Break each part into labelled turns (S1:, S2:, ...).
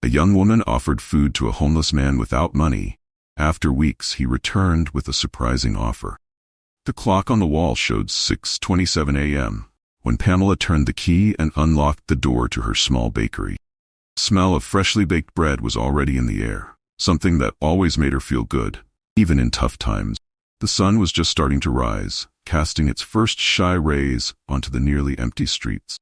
S1: A young woman offered food to a homeless man without money. After weeks, he returned with a surprising offer. The clock on the wall showed 6:27 a.m. when Pamela turned the key and unlocked the door to her small bakery. The smell of freshly baked bread was already in the air, something that always made her feel good, even in tough times. The sun was just starting to rise, casting its first shy rays onto the nearly empty streets.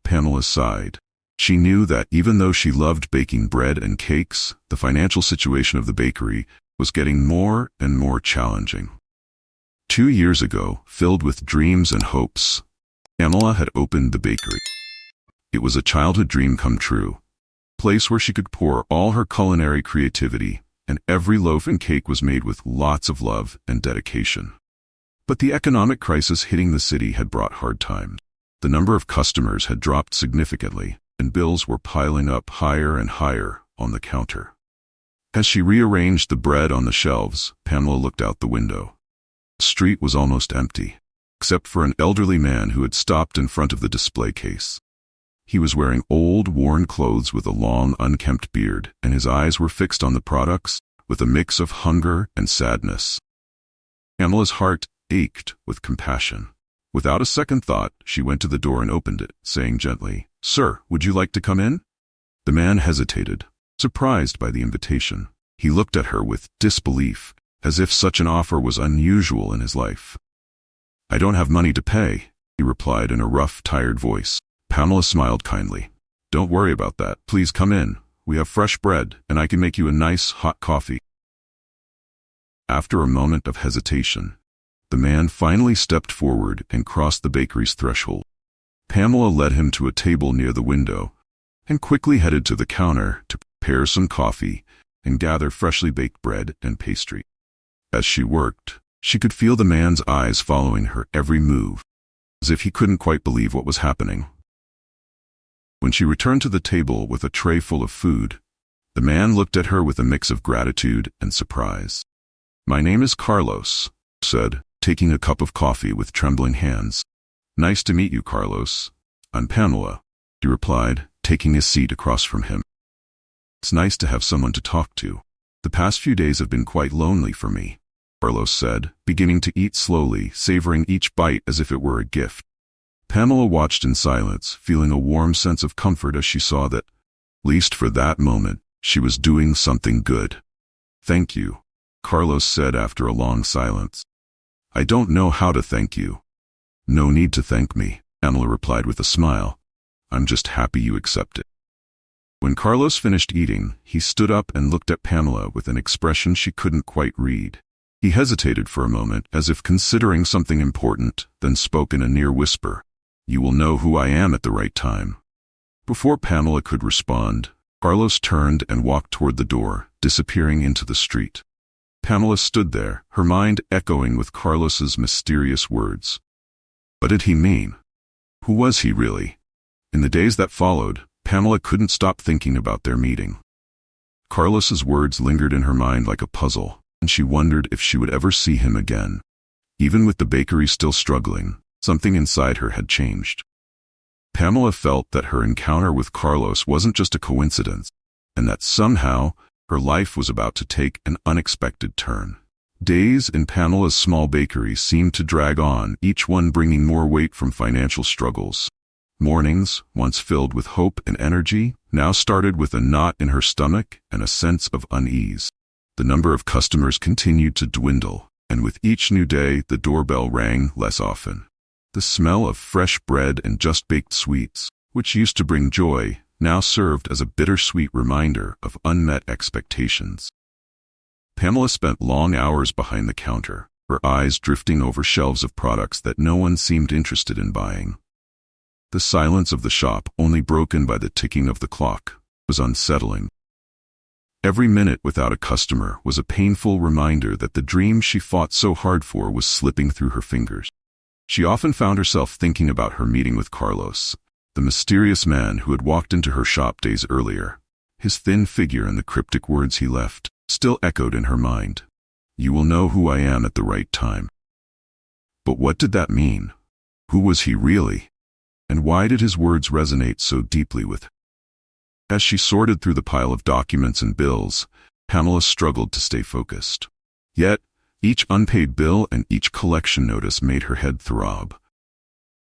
S1: Pamela sighed. She knew that even though she loved baking bread and cakes, the financial situation of the bakery was getting more and more challenging. 2 years ago, filled with dreams and hopes, Pamela had opened the bakery. It was a childhood dream come true, a place where she could pour all her culinary creativity, and every loaf and cake was made with lots of love and dedication. But the economic crisis hitting the city had brought hard times. The number of customers had dropped significantly, and bills were piling up higher and higher on the counter. As she rearranged the bread on the shelves, Pamela looked out the window. The street was almost empty, except for an elderly man who had stopped in front of the display case. He was wearing old, worn clothes with a long, unkempt beard, and his eyes were fixed on the products with a mix of hunger and sadness. Pamela's heart ached with compassion. Without a second thought, she went to the door and opened it, saying gently, "Sir, would you like to come in?" The man hesitated, surprised by the invitation. He looked at her with disbelief, as if such an offer was unusual in his life. "I don't have money to pay," he replied in a rough, tired voice. Pamela smiled kindly. "Don't worry about that. Please come in. We have fresh bread, and I can make you a nice, hot coffee." After a moment of hesitation, the man finally stepped forward and crossed the bakery's threshold. Pamela led him to a table near the window and quickly headed to the counter to prepare some coffee and gather freshly baked bread and pastry. As she worked, she could feel the man's eyes following her every move, as if he couldn't quite believe what was happening. When she returned to the table with a tray full of food, the man looked at her with a mix of gratitude and surprise. "My name is Carlos," he said, taking a cup of coffee with trembling hands. "Nice to meet you, Carlos. I'm Pamela," he replied, taking his seat across from him. "It's nice to have someone to talk to. The past few days have been quite lonely for me," Carlos said, beginning to eat slowly, savoring each bite as if it were a gift. Pamela watched in silence, feeling a warm sense of comfort as she saw that, at least for that moment, she was doing something good. "Thank you," Carlos said after a long silence. "I don't know how to thank you." "No need to thank me," Pamela replied with a smile. "I'm just happy you accept it." When Carlos finished eating, he stood up and looked at Pamela with an expression she couldn't quite read. He hesitated for a moment, as if considering something important, then spoke in a near whisper. "You will know who I am at the right time." Before Pamela could respond, Carlos turned and walked toward the door, disappearing into the street. Pamela stood there, her mind echoing with Carlos's mysterious words. What did he mean? Who was he really? In the days that followed, Pamela couldn't stop thinking about their meeting. Carlos's words lingered in her mind like a puzzle, and she wondered if she would ever see him again. Even with the bakery still struggling, something inside her had changed. Pamela felt that her encounter with Carlos wasn't just a coincidence, and that somehow her life was about to take an unexpected turn. Days in Pamela's small bakery seemed to drag on, each one bringing more weight from financial struggles. Mornings, once filled with hope and energy, now started with a knot in her stomach and a sense of unease. The number of customers continued to dwindle, and with each new day the doorbell rang less often. The smell of fresh bread and just-baked sweets, which used to bring joy, now served as a bittersweet reminder of unmet expectations. Pamela spent long hours behind the counter, her eyes drifting over shelves of products that no one seemed interested in buying. The silence of the shop, only broken by the ticking of the clock, was unsettling. Every minute without a customer was a painful reminder that the dream she fought so hard for was slipping through her fingers. She often found herself thinking about her meeting with Carlos, the mysterious man who had walked into her shop days earlier. His thin figure and the cryptic words he left still echoed in her mind. "You will know who I am at the right time." But what did that mean? Who was he really? And why did his words resonate so deeply with her? As she sorted through the pile of documents and bills, Pamela struggled to stay focused. Yet, each unpaid bill and each collection notice made her head throb.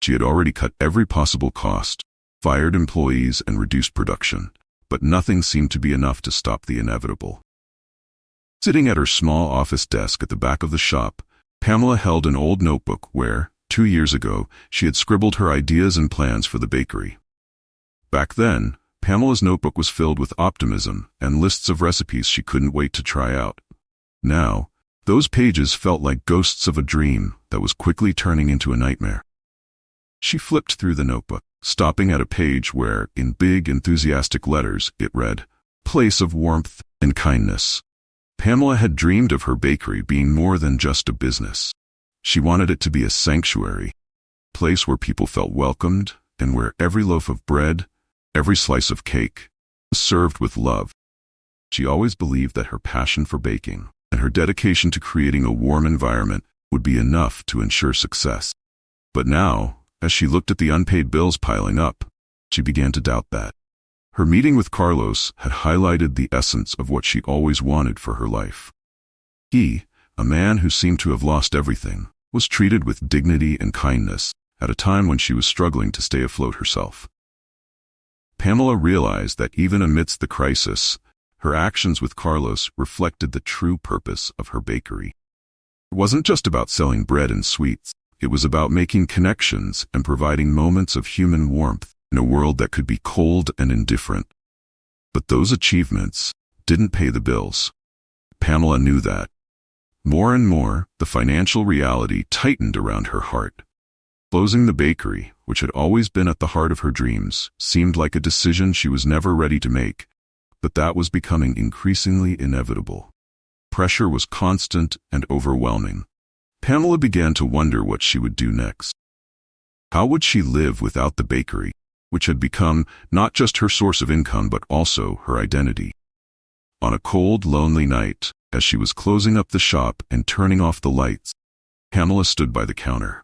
S1: She had already cut every possible cost, fired employees and reduced production, but nothing seemed to be enough to stop the inevitable. Sitting at her small office desk at the back of the shop, Pamela held an old notebook where, 2 years ago, she had scribbled her ideas and plans for the bakery. Back then, Pamela's notebook was filled with optimism and lists of recipes she couldn't wait to try out. Now, those pages felt like ghosts of a dream that was quickly turning into a nightmare. She flipped through the notebook, stopping at a page where, in big, enthusiastic letters, it read, "Place of warmth and kindness." Pamela had dreamed of her bakery being more than just a business. She wanted it to be a sanctuary, a place where people felt welcomed and where every loaf of bread, every slice of cake, was served with love. She always believed that her passion for baking and her dedication to creating a warm environment would be enough to ensure success. But now, as she looked at the unpaid bills piling up, she began to doubt that. Her meeting with Carlos had highlighted the essence of what she always wanted for her life. He, a man who seemed to have lost everything, was treated with dignity and kindness at a time when she was struggling to stay afloat herself. Pamela realized that even amidst the crisis, her actions with Carlos reflected the true purpose of her bakery. It wasn't just about selling bread and sweets. It was about making connections and providing moments of human warmth in a world that could be cold and indifferent. But those achievements didn't pay the bills. Pamela knew that. More and more, the financial reality tightened around her heart. Closing the bakery, which had always been at the heart of her dreams, seemed like a decision she was never ready to make, but that was becoming increasingly inevitable. Pressure was constant and overwhelming. Pamela began to wonder what she would do next. How would she live without the bakery, which had become not just her source of income but also her identity? On a cold, lonely night, as she was closing up the shop and turning off the lights, Pamela stood by the counter.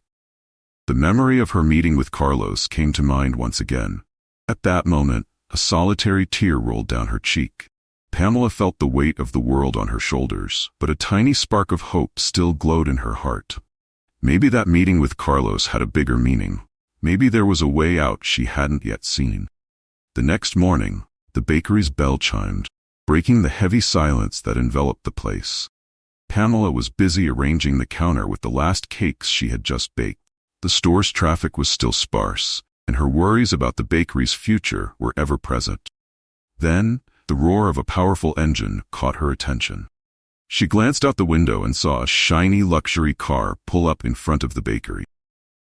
S1: The memory of her meeting with Carlos came to mind once again. At that moment, a solitary tear rolled down her cheek. Pamela felt the weight of the world on her shoulders, but a tiny spark of hope still glowed in her heart. Maybe that meeting with Carlos had a bigger meaning. Maybe there was a way out she hadn't yet seen. The next morning, the bakery's bell chimed, breaking the heavy silence that enveloped the place. Pamela was busy arranging the counter with the last cakes she had just baked. The store's traffic was still sparse, and her worries about the bakery's future were ever present. Then, the roar of a powerful engine caught her attention. She glanced out the window and saw a shiny luxury car pull up in front of the bakery.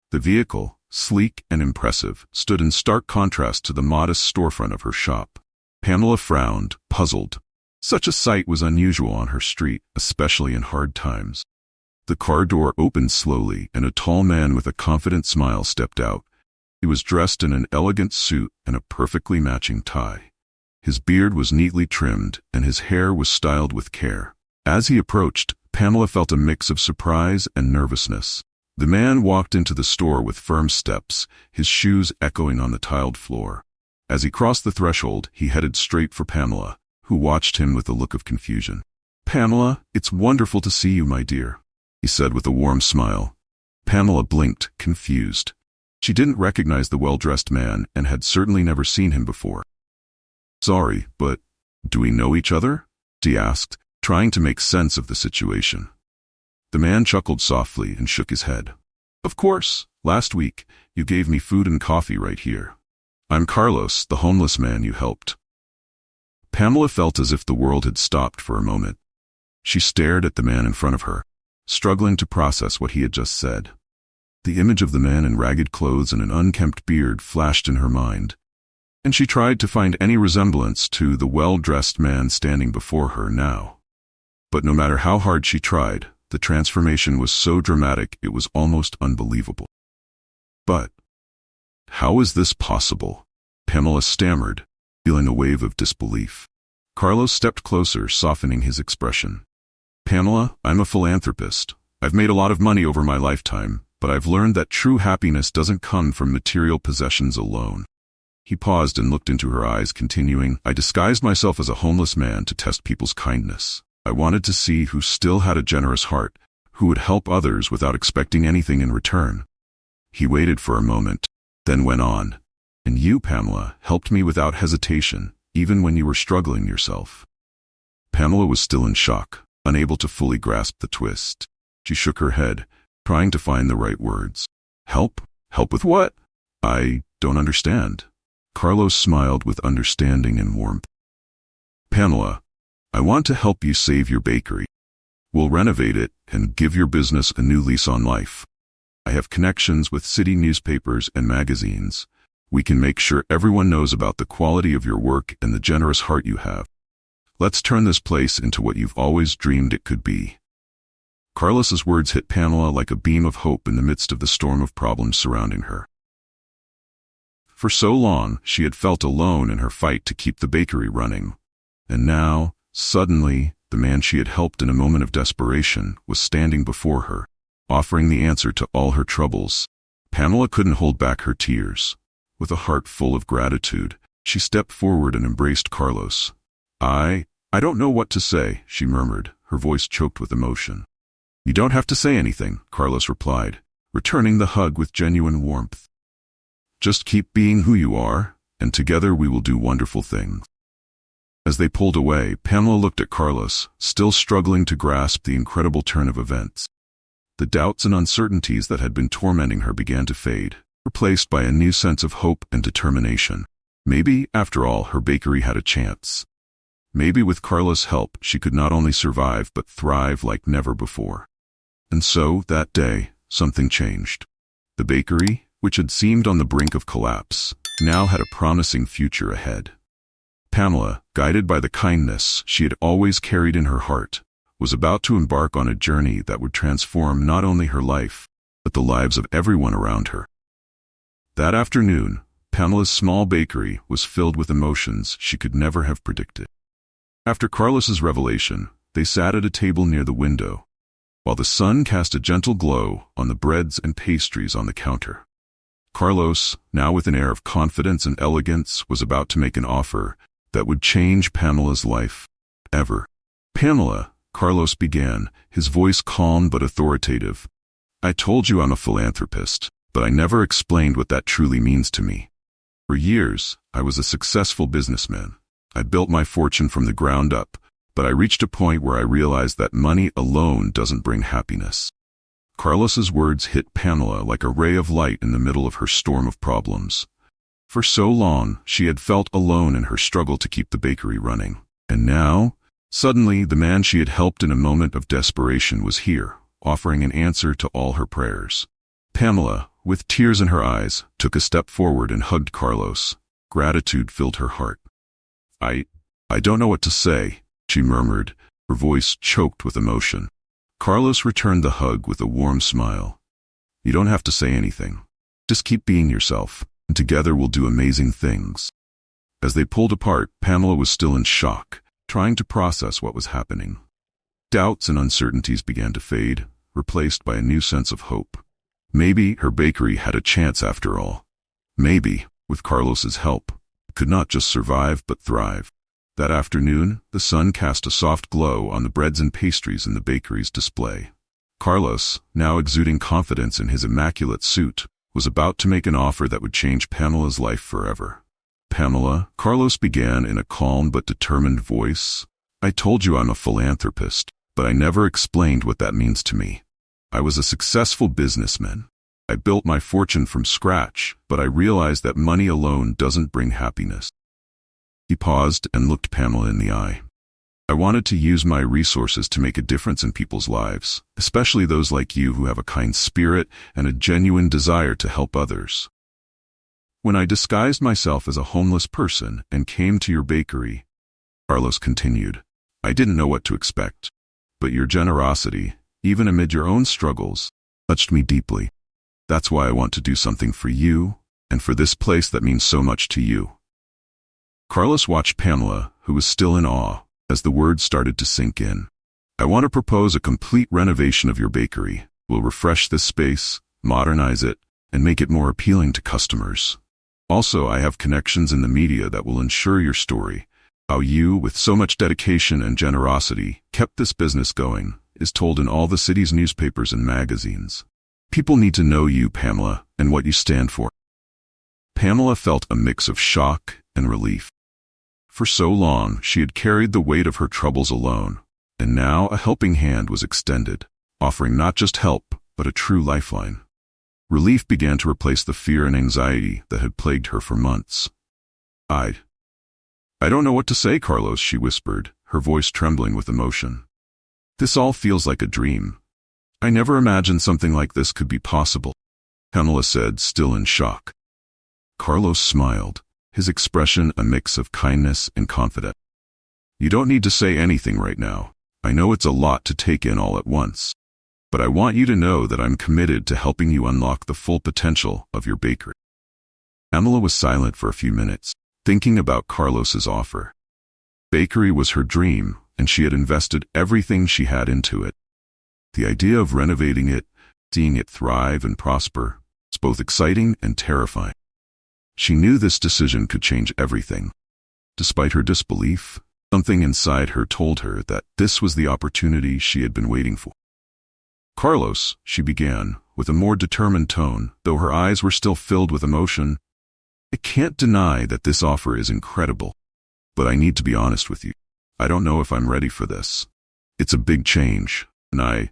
S1: The vehicle, sleek and impressive, stood in stark contrast to the modest storefront of her shop. Pamela frowned, puzzled. Such a sight was unusual on her street, especially in hard times. The car door opened slowly, and a tall man with a confident smile stepped out. He was dressed in an elegant suit and a perfectly matching tie. His beard was neatly trimmed, and his hair was styled with care. As he approached, Pamela felt a mix of surprise and nervousness. The man walked into the store with firm steps, his shoes echoing on the tiled floor. As he crossed the threshold, he headed straight for Pamela, who watched him with a look of confusion. "Pamela, it's wonderful to see you, my dear," he said with a warm smile. Pamela blinked, confused. She didn't recognize the well-dressed man and had certainly never seen him before. "Sorry, but do we know each other?" she asked, trying to make sense of the situation. The man chuckled softly and shook his head. "Of course, last week you gave me food and coffee right here. I'm Carlos, the homeless man you helped." Pamela felt as if the world had stopped for a moment. She stared at the man in front of her, struggling to process what he had just said. The image of the man in ragged clothes and an unkempt beard flashed in her mind, and she tried to find any resemblance to the well-dressed man standing before her now. But no matter how hard she tried, the transformation was so dramatic it was almost unbelievable. "But how is this possible?" Pamela stammered, feeling a wave of disbelief. Carlos stepped closer, softening his expression. "Pamela, I'm a philanthropist. I've made a lot of money over my lifetime, but I've learned that true happiness doesn't come from material possessions alone." He paused and looked into her eyes, continuing, I disguised myself as a homeless man to test people's kindness. I wanted to see who still had a generous heart, who would help others without expecting anything in return. He waited for a moment, then went on. And you, Pamela, helped me without hesitation, even when you were struggling yourself. Pamela was still in shock, unable to fully grasp the twist. She shook her head, trying to find the right words. Help? Help with what? I don't understand. Carlos smiled with understanding and warmth. Pamela, I want to help you save your bakery. We'll renovate it and give your business a new lease on life. I have connections with city newspapers and magazines. We can make sure everyone knows about the quality of your work and the generous heart you have. Let's turn this place into what you've always dreamed it could be. Carlos's words hit Pamela like a beam of hope in the midst of the storm of problems surrounding her. For so long, she had felt alone in her fight to keep the bakery running. And now, suddenly, the man she had helped in a moment of desperation was standing before her, offering the answer to all her troubles. Pamela couldn't hold back her tears. With a heart full of gratitude, she stepped forward and embraced Carlos. I don't know what to say, she murmured, her voice choked with emotion. You don't have to say anything, Carlos replied, returning the hug with genuine warmth. Just keep being who you are, and together we will do wonderful things. As they pulled away, Pamela looked at Carlos, still struggling to grasp the incredible turn of events. The doubts and uncertainties that had been tormenting her began to fade, replaced by a new sense of hope and determination. Maybe, after all, her bakery had a chance. Maybe with Carlos' help, she could not only survive but thrive like never before. And so, that day, something changed. The bakery, which had seemed on the brink of collapse, now had a promising future ahead. Pamela, guided by the kindness she had always carried in her heart, was about to embark on a journey that would transform not only her life, but the lives of everyone around her. That afternoon, Pamela's small bakery was filled with emotions she could never have predicted. After Carlos's revelation, they sat at a table near the window, while the sun cast a gentle glow on the breads and pastries on the counter. Carlos, now with an air of confidence and elegance, was about to make an offer that would change Pamela's life ever. Pamela, Carlos began, his voice calm but authoritative. I told you I'm a philanthropist, but I never explained what that truly means to me. For years, I was a successful businessman. I built my fortune from the ground up, but I reached a point where I realized that money alone doesn't bring happiness. Carlos's words hit Pamela like a ray of light in the middle of her storm of problems. For so long, she had felt alone in her struggle to keep the bakery running. And now, suddenly, the man she had helped in a moment of desperation was here, offering an answer to all her prayers. Pamela, with tears in her eyes, took a step forward and hugged Carlos. Gratitude filled her heart. I don't know what to say, she murmured, her voice choked with emotion. Carlos returned the hug with a warm smile. You don't have to say anything. Just keep being yourself, and together we'll do amazing things. As they pulled apart, Pamela was still in shock, trying to process what was happening. Doubts and uncertainties began to fade, replaced by a new sense of hope. Maybe her bakery had a chance after all. Maybe, with Carlos's help, it could not just survive but thrive. That afternoon, the sun cast a soft glow on the breads and pastries in the bakery's display. Carlos, now exuding confidence in his immaculate suit, was about to make an offer that would change Pamela's life forever. Pamela, Carlos began in a calm but determined voice. I told you I'm a philanthropist, but I never explained what that means to me. I was a successful businessman. I built my fortune from scratch, but I realized that money alone doesn't bring happiness. He paused and looked Pamela in the eye. I wanted to use my resources to make a difference in people's lives, especially those like you who have a kind spirit and a genuine desire to help others. When I disguised myself as a homeless person and came to your bakery, Carlos continued, I didn't know what to expect, but your generosity, even amid your own struggles, touched me deeply. That's why I want to do something for you and for this place that means so much to you. Carlos watched Pamela, who was still in awe, as the words started to sink in. I want to propose a complete renovation of your bakery. We'll refresh this space, modernize it, and make it more appealing to customers. Also, I have connections in the media that will ensure your story. How you, with so much dedication and generosity, kept this business going is told in all the city's newspapers and magazines. People need to know you, Pamela, and what you stand for." Pamela felt a mix of shock and relief. For so long, she had carried the weight of her troubles alone, and now a helping hand was extended, offering not just help, but a true lifeline. Relief began to replace the fear and anxiety that had plagued her for months. I don't know what to say, Carlos," she whispered, her voice trembling with emotion. "This all feels like a dream. I never imagined something like this could be possible," Pamela said, still in shock. Carlos smiled, his expression a mix of kindness and confidence. "You don't need to say anything right now. I know it's a lot to take in all at once. But I want you to know that I'm committed to helping you unlock the full potential of your bakery." Pamela was silent for a few minutes, thinking about Carlos's offer. Bakery was her dream, and she had invested everything she had into it. The idea of renovating it, seeing it thrive and prosper, was both exciting and terrifying. She knew this decision could change everything. Despite her disbelief, something inside her told her that this was the opportunity she had been waiting for. "Carlos," she began, with a more determined tone, though her eyes were still filled with emotion, "I can't deny that this offer is incredible. But I need to be honest with you. I don't know if I'm ready for this. It's a big change, and I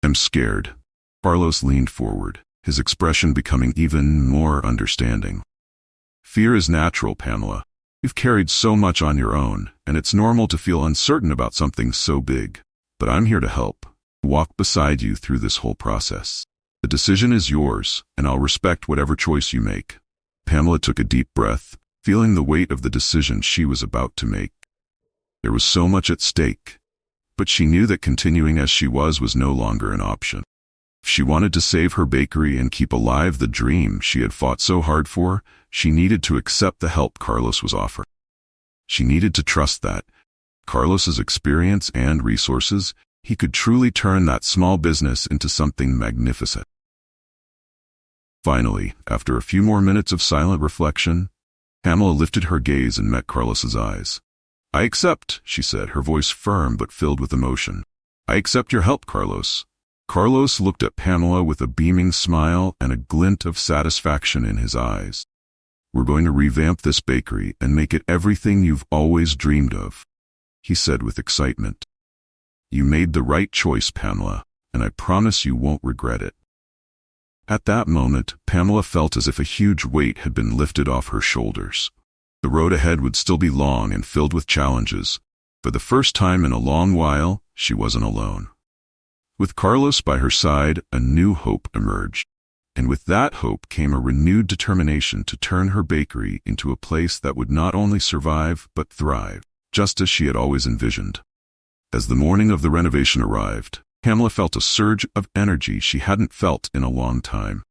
S1: am scared." Carlos leaned forward, his expression becoming even more understanding. "Fear is natural, Pamela. You've carried so much on your own, and it's normal to feel uncertain about something so big. But I'm here to help. Walk beside you through this whole process. The decision is yours, and I'll respect whatever choice you make." Pamela took a deep breath, feeling the weight of the decision she was about to make. There was so much at stake, but she knew that continuing as she was no longer an option. If she wanted to save her bakery and keep alive the dream she had fought so hard for, she needed to accept the help Carlos was offering. She needed to trust that, Carlos's experience and resources, he could truly turn that small business into something magnificent. Finally, after a few more minutes of silent reflection, Pamela lifted her gaze and met Carlos's eyes. "I accept," she said, her voice firm but filled with emotion. "I accept your help, Carlos." Carlos looked at Pamela with a beaming smile and a glint of satisfaction in his eyes. "We're going to revamp this bakery and make it everything you've always dreamed of," he said with excitement. "You made the right choice, Pamela, and I promise you won't regret it." At that moment, Pamela felt as if a huge weight had been lifted off her shoulders. The road ahead would still be long and filled with challenges. For the first time in a long while, she wasn't alone. With Carlos by her side, a new hope emerged. And with that hope came a renewed determination to turn her bakery into a place that would not only survive but thrive, just as she had always envisioned. As the morning of the renovation arrived, Pamela felt a surge of energy she hadn't felt in a long time.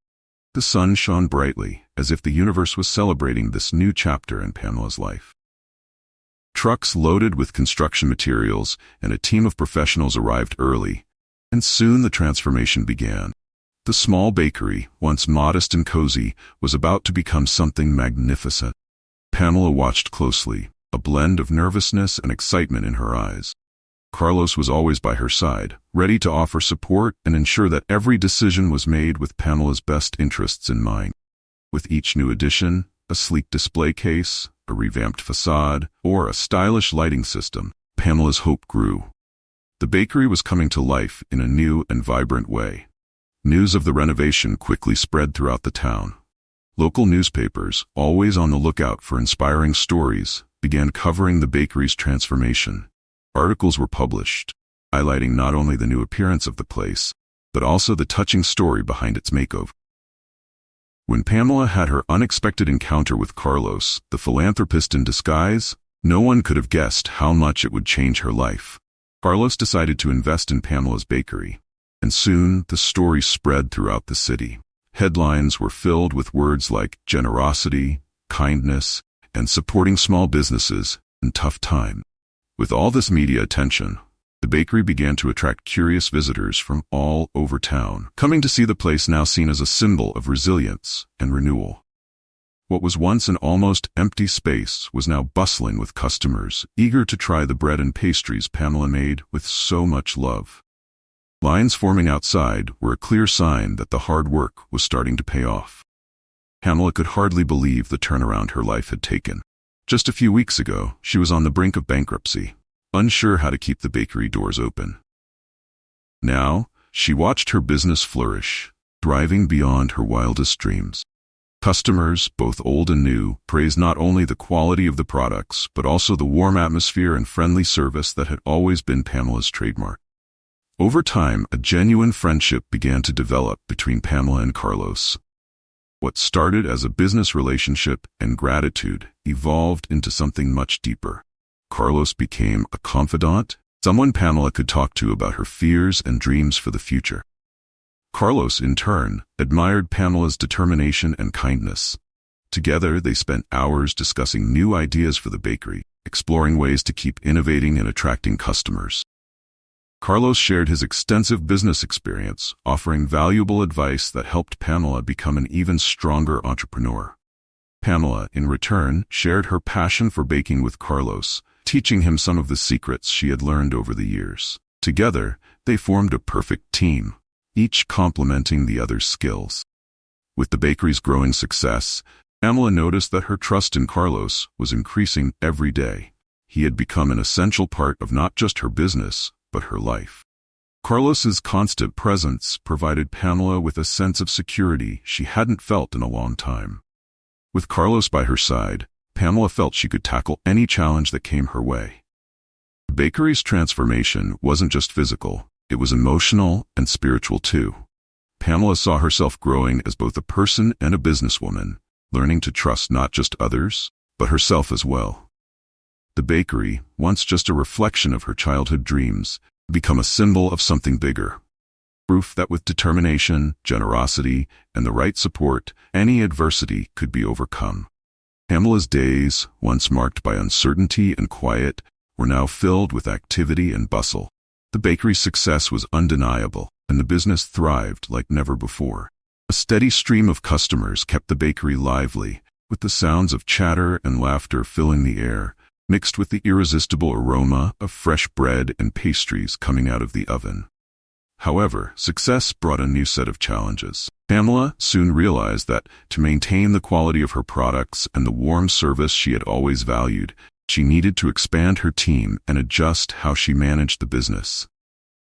S1: The sun shone brightly, as if the universe was celebrating this new chapter in Pamela's life. Trucks loaded with construction materials and a team of professionals arrived early, and soon the transformation began. The small bakery, once modest and cozy, was about to become something magnificent. Pamela watched closely, a blend of nervousness and excitement in her eyes. Carlos was always by her side, ready to offer support and ensure that every decision was made with Pamela's best interests in mind. With each new addition, a sleek display case, a revamped facade, or a stylish lighting system, Pamela's hope grew. The bakery was coming to life in a new and vibrant way. News of the renovation quickly spread throughout the town. Local newspapers, always on the lookout for inspiring stories, began covering the bakery's transformation. Articles were published, highlighting not only the new appearance of the place, but also the touching story behind its makeover. When Pamela had her unexpected encounter with Carlos, the philanthropist in disguise, no one could have guessed how much it would change her life. Carlos decided to invest in Pamela's bakery, and soon the story spread throughout the city. Headlines were filled with words like generosity, kindness, and supporting small businesses in tough times. With all this media attention, the bakery began to attract curious visitors from all over town, coming to see the place now seen as a symbol of resilience and renewal. What was once an almost empty space was now bustling with customers, eager to try the bread and pastries Pamela made with so much love. Lines forming outside were a clear sign that the hard work was starting to pay off. Pamela could hardly believe the turnaround her life had taken. Just a few weeks ago, she was on the brink of bankruptcy, unsure how to keep the bakery doors open. Now, she watched her business flourish, thriving beyond her wildest dreams. Customers, both old and new, praised not only the quality of the products, but also the warm atmosphere and friendly service that had always been Pamela's trademark. Over time, a genuine friendship began to develop between Pamela and Carlos. What started as a business relationship and gratitude evolved into something much deeper. Carlos became a confidant, someone Pamela could talk to about her fears and dreams for the future. Carlos, in turn, admired Pamela's determination and kindness. Together, they spent hours discussing new ideas for the bakery, exploring ways to keep innovating and attracting customers. Carlos shared his extensive business experience, offering valuable advice that helped Pamela become an even stronger entrepreneur. Pamela, in return, shared her passion for baking with Carlos, teaching him some of the secrets she had learned over the years. Together, they formed a perfect team, each complementing the other's skills. With the bakery's growing success, Pamela noticed that her trust in Carlos was increasing every day. He had become an essential part of not just her business, but her life. Carlos's constant presence provided Pamela with a sense of security she hadn't felt in a long time. With Carlos by her side, Pamela felt she could tackle any challenge that came her way. The bakery's transformation wasn't just physical, it was emotional and spiritual too. Pamela saw herself growing as both a person and a businesswoman, learning to trust not just others, but herself as well. The bakery, once just a reflection of her childhood dreams, had become a symbol of something bigger. Proof that with determination, generosity, and the right support, any adversity could be overcome. Pamela's days, once marked by uncertainty and quiet, were now filled with activity and bustle. The bakery's success was undeniable, and the business thrived like never before. A steady stream of customers kept the bakery lively, with the sounds of chatter and laughter filling the air, mixed with the irresistible aroma of fresh bread and pastries coming out of the oven. However, success brought a new set of challenges. Pamela soon realized that, to maintain the quality of her products and the warm service she had always valued, she needed to expand her team and adjust how she managed the business.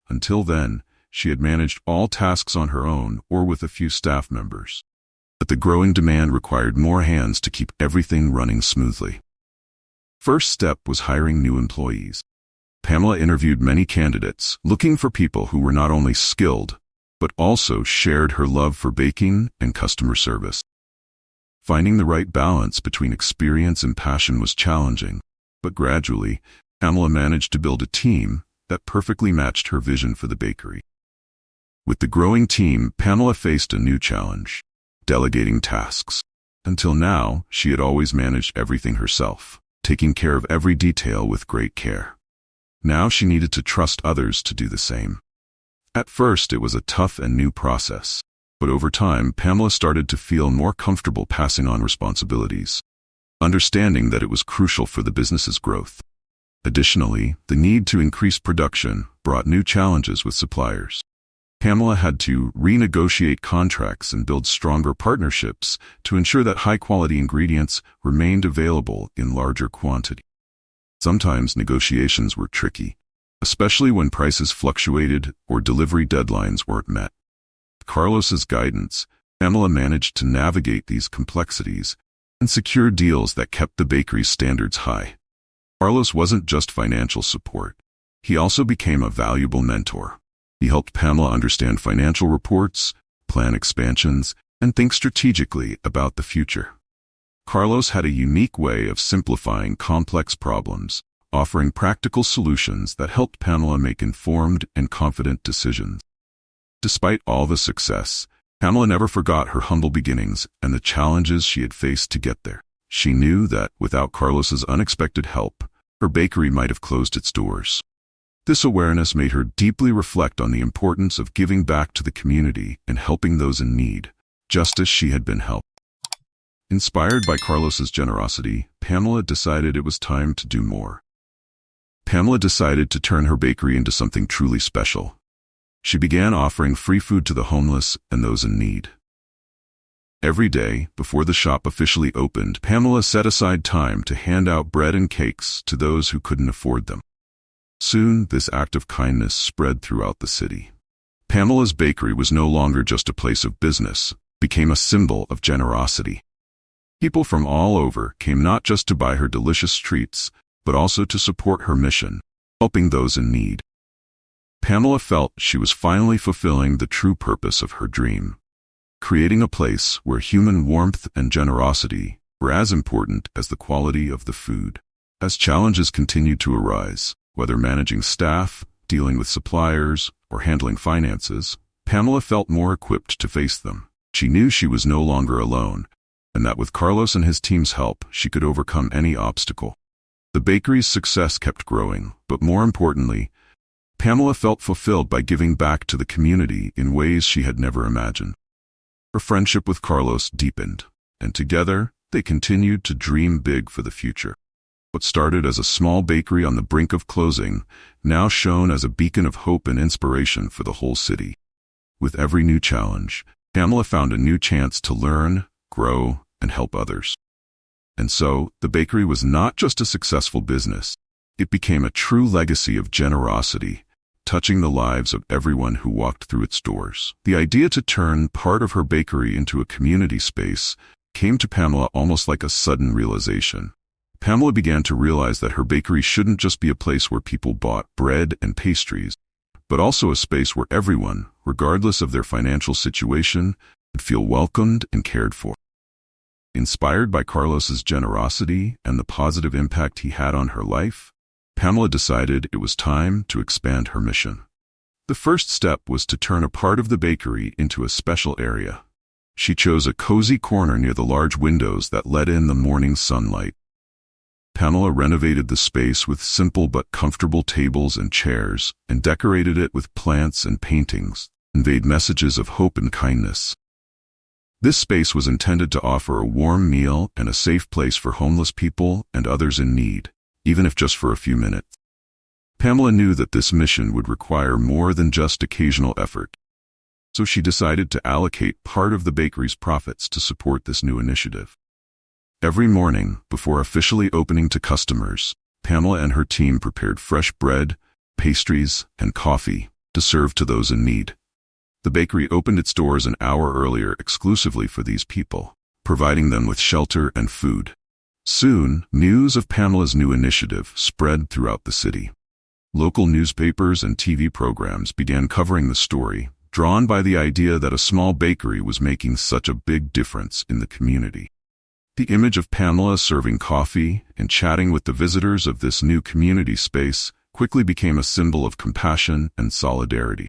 S1: Until then, she had managed all tasks on her own or with a few staff members. But the growing demand required more hands to keep everything running smoothly. First step was hiring new employees. Pamela interviewed many candidates, looking for people who were not only skilled, but also shared her love for baking and customer service. Finding the right balance between experience and passion was challenging, but gradually, Pamela managed to build a team that perfectly matched her vision for the bakery. With the growing team, Pamela faced a new challenge: delegating tasks. Until now, she had always managed everything herself, taking care of every detail with great care. Now she needed to trust others to do the same. At first, it was a tough and new process, but over time, Pamela started to feel more comfortable passing on responsibilities, understanding that it was crucial for the business's growth. Additionally, the need to increase production brought new challenges with suppliers. Pamela had to renegotiate contracts and build stronger partnerships to ensure that high-quality ingredients remained available in larger quantity. Sometimes negotiations were tricky, especially when prices fluctuated or delivery deadlines weren't met. With Carlos's guidance, Pamela managed to navigate these complexities and secure deals that kept the bakery's standards high. Carlos wasn't just financial support. He also became a valuable mentor. He helped Pamela understand financial reports, plan expansions, and think strategically about the future. Carlos had a unique way of simplifying complex problems, offering practical solutions that helped Pamela make informed and confident decisions. Despite all the success, Pamela never forgot her humble beginnings and the challenges she had faced to get there. She knew that, without Carlos's unexpected help, her bakery might have closed its doors. This awareness made her deeply reflect on the importance of giving back to the community and helping those in need, just as she had been helped. Inspired by Carlos's generosity, Pamela decided it was time to do more. Pamela decided to turn her bakery into something truly special. She began offering free food to the homeless and those in need. Every day, before the shop officially opened, Pamela set aside time to hand out bread and cakes to those who couldn't afford them. Soon, this act of kindness spread throughout the city. Pamela's bakery was no longer just a place of business, it became a symbol of generosity. People from all over came not just to buy her delicious treats, but also to support her mission, helping those in need. Pamela felt she was finally fulfilling the true purpose of her dream, creating a place where human warmth and generosity were as important as the quality of the food. As challenges continued to arise, whether managing staff, dealing with suppliers, or handling finances, Pamela felt more equipped to face them. She knew she was no longer alone, and that with Carlos and his team's help, she could overcome any obstacle. The bakery's success kept growing, but more importantly, Pamela felt fulfilled by giving back to the community in ways she had never imagined. Her friendship with Carlos deepened, and together, they continued to dream big for the future. What started as a small bakery on the brink of closing now shone as a beacon of hope and inspiration for the whole city. With every new challenge, Pamela found a new chance to learn, grow, and help others. And so, the bakery was not just a successful business. It became a true legacy of generosity, touching the lives of everyone who walked through its doors. The idea to turn part of her bakery into a community space came to Pamela almost like a sudden realization. Pamela began to realize that her bakery shouldn't just be a place where people bought bread and pastries, but also a space where everyone, regardless of their financial situation, could feel welcomed and cared for. Inspired by Carlos's generosity and the positive impact he had on her life, Pamela decided it was time to expand her mission. The first step was to turn a part of the bakery into a special area. She chose a cozy corner near the large windows that let in the morning sunlight. Pamela renovated the space with simple but comfortable tables and chairs, and decorated it with plants and paintings, conveyed messages of hope and kindness. This space was intended to offer a warm meal and a safe place for homeless people and others in need, even if just for a few minutes. Pamela knew that this mission would require more than just occasional effort, so she decided to allocate part of the bakery's profits to support this new initiative. Every morning, before officially opening to customers, Pamela and her team prepared fresh bread, pastries, and coffee to serve to those in need. The bakery opened its doors an hour earlier exclusively for these people, providing them with shelter and food. Soon, news of Pamela's new initiative spread throughout the city. Local newspapers and TV programs began covering the story, drawn by the idea that a small bakery was making such a big difference in the community. The image of Pamela serving coffee and chatting with the visitors of this new community space quickly became a symbol of compassion and solidarity.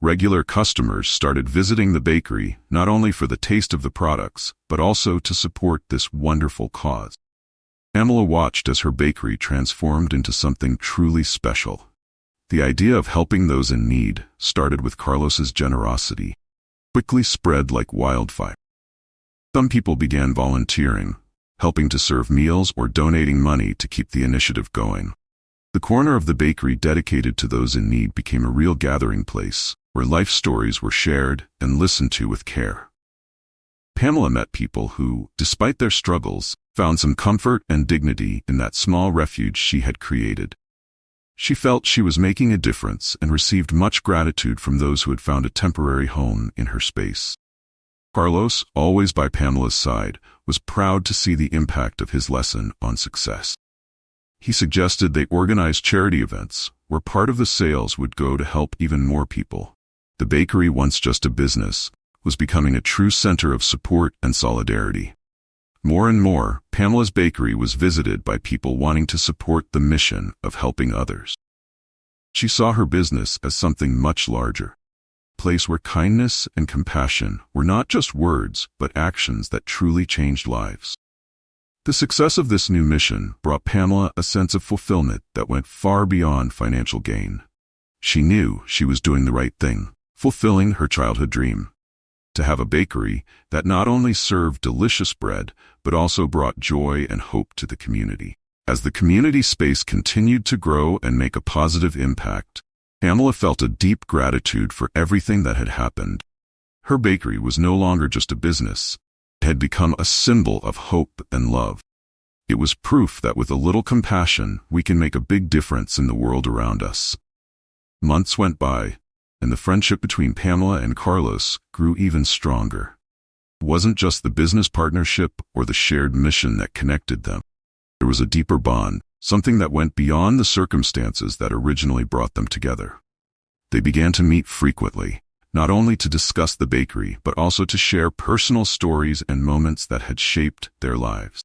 S1: Regular customers started visiting the bakery not only for the taste of the products, but also to support this wonderful cause. Pamela watched as her bakery transformed into something truly special. The idea of helping those in need, started with Carlos's generosity, quickly spread like wildfire. Some people began volunteering, helping to serve meals or donating money to keep the initiative going. The corner of the bakery dedicated to those in need became a real gathering place, where life stories were shared and listened to with care. Pamela met people who, despite their struggles, found some comfort and dignity in that small refuge she had created. She felt she was making a difference and received much gratitude from those who had found a temporary home in her space. Carlos, always by Pamela's side, was proud to see the impact of his lesson on success. He suggested they organize charity events, where part of the sales would go to help even more people. The bakery, once just a business, was becoming a true center of support and solidarity. More and more, Pamela's bakery was visited by people wanting to support the mission of helping others. She saw her business as something much larger. Place where kindness and compassion were not just words, but actions that truly changed lives. The success of this new mission brought Pamela a sense of fulfillment that went far beyond financial gain. She knew she was doing the right thing, fulfilling her childhood dream. to have a bakery that not only served delicious bread, but also brought joy and hope to the community. As the community space continued to grow and make a positive impact, Pamela felt a deep gratitude for everything that had happened. Her bakery was no longer just a business. It had become a symbol of hope and love. It was proof that with a little compassion, we can make a big difference in the world around us. Months went by, and the friendship between Pamela and Carlos grew even stronger. It wasn't just the business partnership or the shared mission that connected them. There was a deeper bond, something that went beyond the circumstances that originally brought them together. They began to meet frequently, not only to discuss the bakery, but also to share personal stories and moments that had shaped their lives.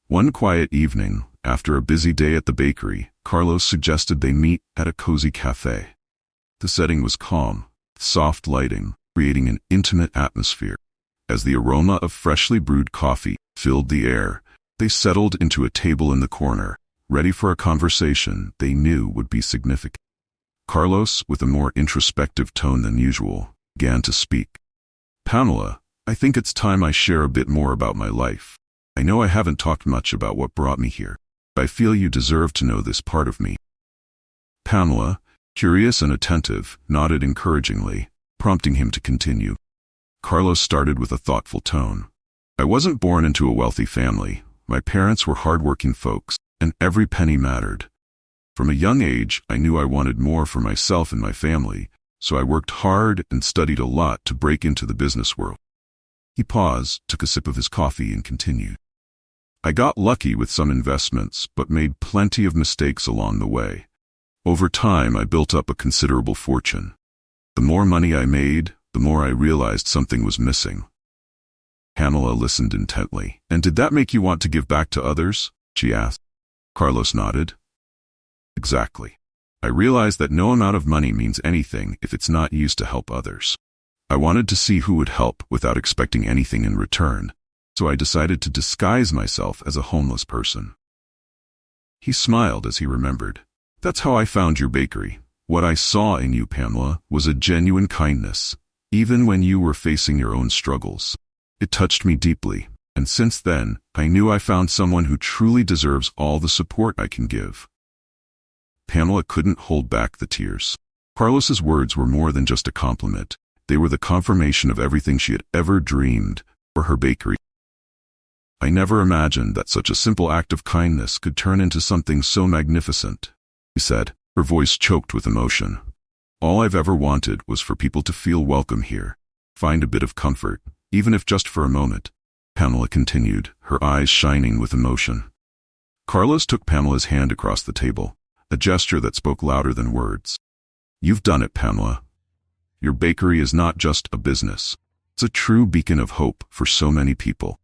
S1: One quiet evening, after a busy day at the bakery, Carlos suggested they meet at a cozy cafe. The setting was calm, with soft lighting, creating an intimate atmosphere. As the aroma of freshly brewed coffee filled the air, they settled into a table in the corner, ready for a conversation they knew would be significant. Carlos, with a more introspective tone than usual, began to speak. "Pamela, I think it's time I share a bit more about my life. I know I haven't talked much about what brought me here. I feel you deserve to know this part of me." Pamela, curious and attentive, nodded encouragingly, prompting him to continue. Carlos started with a thoughtful tone. "I wasn't born into a wealthy family. My parents were hardworking folks, and every penny mattered. From a young age, I knew I wanted more for myself and my family, so I worked hard and studied a lot to break into the business world." He paused, took a sip of his coffee, and continued. "I got lucky with some investments, but made plenty of mistakes along the way. Over time, I built up a considerable fortune. The more money I made, the more I realized something was missing." Pamela listened intently. "And did that make you want to give back to others?" she asked. Carlos nodded. "Exactly. I realized that no amount of money means anything if it's not used to help others. I wanted to see who would help without expecting anything in return, so I decided to disguise myself as a homeless person." He smiled as he remembered. "That's how I found your bakery. What I saw in you, Pamela, was a genuine kindness, even when you were facing your own struggles. It touched me deeply, and since then, I knew I found someone who truly deserves all the support I can give." Pamela couldn't hold back the tears. Carlos's words were more than just a compliment. They were the confirmation of everything she had ever dreamed for her bakery. "I never imagined that such a simple act of kindness could turn into something so magnificent," she said, her voice choked with emotion. "All I've ever wanted was for people to feel welcome here, find a bit of comfort, even if just for a moment." Pamela continued, her eyes shining with emotion. Carlos took Pamela's hand across the table, a gesture that spoke louder than words. "You've done it, Pamela. Your bakery is not just a business. It's a true beacon of hope for so many people."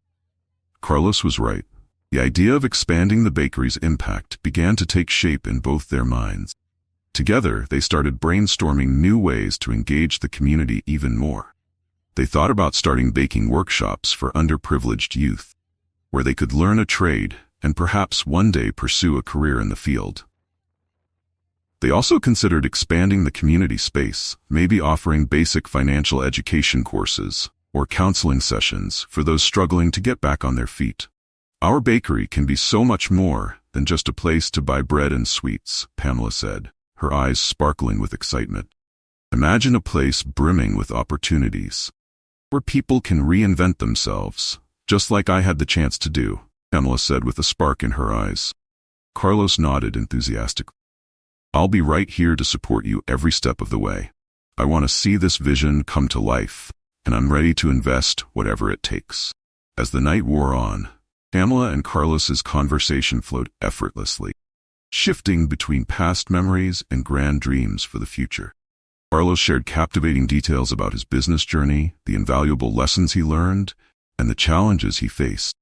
S1: Carlos was right. The idea of expanding the bakery's impact began to take shape in both their minds. Together, they started brainstorming new ways to engage the community even more. They thought about starting baking workshops for underprivileged youth, where they could learn a trade and perhaps one day pursue a career in the field. They also considered expanding the community space, maybe offering basic financial education courses or counseling sessions for those struggling to get back on their feet. "Our bakery can be so much more than just a place to buy bread and sweets," Pamela said, her eyes sparkling with excitement. "Imagine a place brimming with opportunities, where people can reinvent themselves, just like I had the chance to do," Pamela said with a spark in her eyes. Carlos nodded enthusiastically. "I'll be right here to support you every step of the way. I want to see this vision come to life, and I'm ready to invest whatever it takes." As the night wore on, Pamela and Carlos's conversation flowed effortlessly, shifting between past memories and grand dreams for the future. Carlos shared captivating details about his business journey, the invaluable lessons he learned, and the challenges he faced.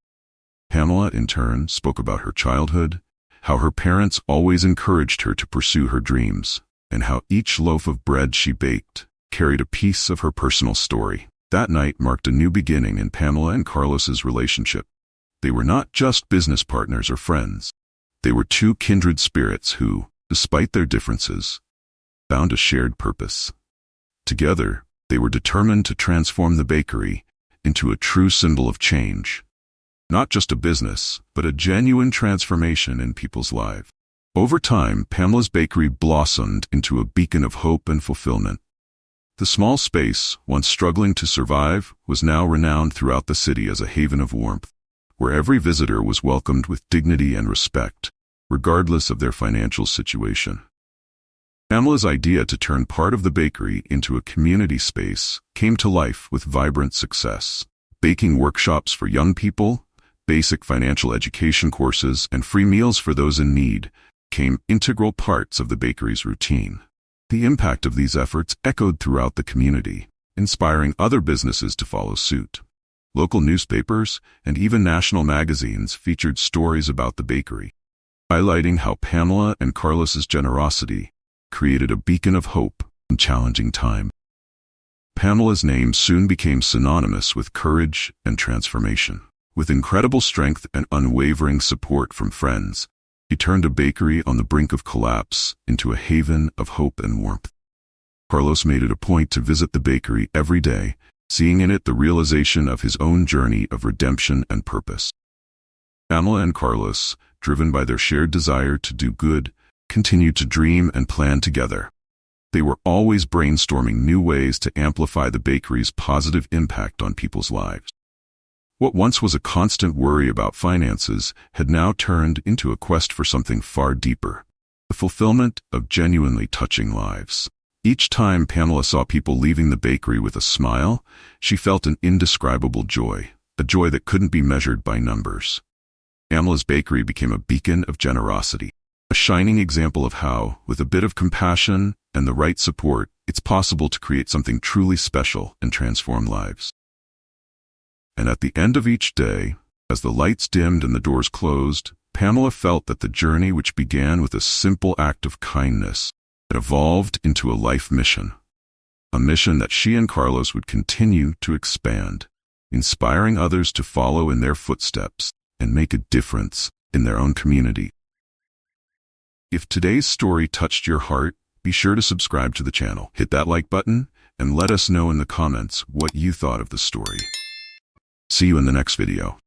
S1: Pamela, in turn, spoke about her childhood, how her parents always encouraged her to pursue her dreams, and how each loaf of bread she baked carried a piece of her personal story. That night marked a new beginning in Pamela and Carlos's relationship. They were not just business partners or friends. They were two kindred spirits who, despite their differences, found a shared purpose. Together, They were determined to transform the bakery into a true symbol of change. Not just a business, but a genuine transformation in people's lives. Over time, Pamela's bakery blossomed into a beacon of hope and fulfillment. The small space, once struggling to survive, was now renowned throughout the city as a haven of warmth, where every visitor was welcomed with dignity and respect, regardless of their financial situation. Pamela's idea to turn part of the bakery into a community space came to life with vibrant success. Baking workshops for young people, basic financial education courses, and free meals for those in need became integral parts of the bakery's routine. The impact of these efforts echoed throughout the community, inspiring other businesses to follow suit. Local newspapers and even national magazines featured stories about the bakery, highlighting how Pamela and Carlos's generosity created a beacon of hope in challenging times. Pamela's name soon became synonymous with courage and transformation. With incredible strength and unwavering support from friends, he turned a bakery on the brink of collapse into a haven of hope and warmth. Carlos made it a point to visit the bakery every day, seeing in it the realization of his own journey of redemption and purpose. Pamela and Carlos, driven by their shared desire to do good, continued to dream and plan together. They were always brainstorming new ways to amplify the bakery's positive impact on people's lives. What once was a constant worry about finances had now turned into a quest for something far deeper, the fulfillment of genuinely touching lives. Each time Pamela saw people leaving the bakery with a smile, she felt an indescribable joy, a joy that couldn't be measured by numbers. Pamela's bakery became a beacon of generosity, a shining example of how, with a bit of compassion and the right support, it's possible to create something truly special and transform lives. And at the end of each day, as the lights dimmed and the doors closed, Pamela felt that the journey, which began with a simple act of kindness, had evolved into a life mission. A mission that she and Carlos would continue to expand, inspiring others to follow in their footsteps and make a difference in their own community. If today's story touched your heart, be sure to subscribe to the channel, hit that like button, and let us know in the comments what you thought of the story. See you in the next video.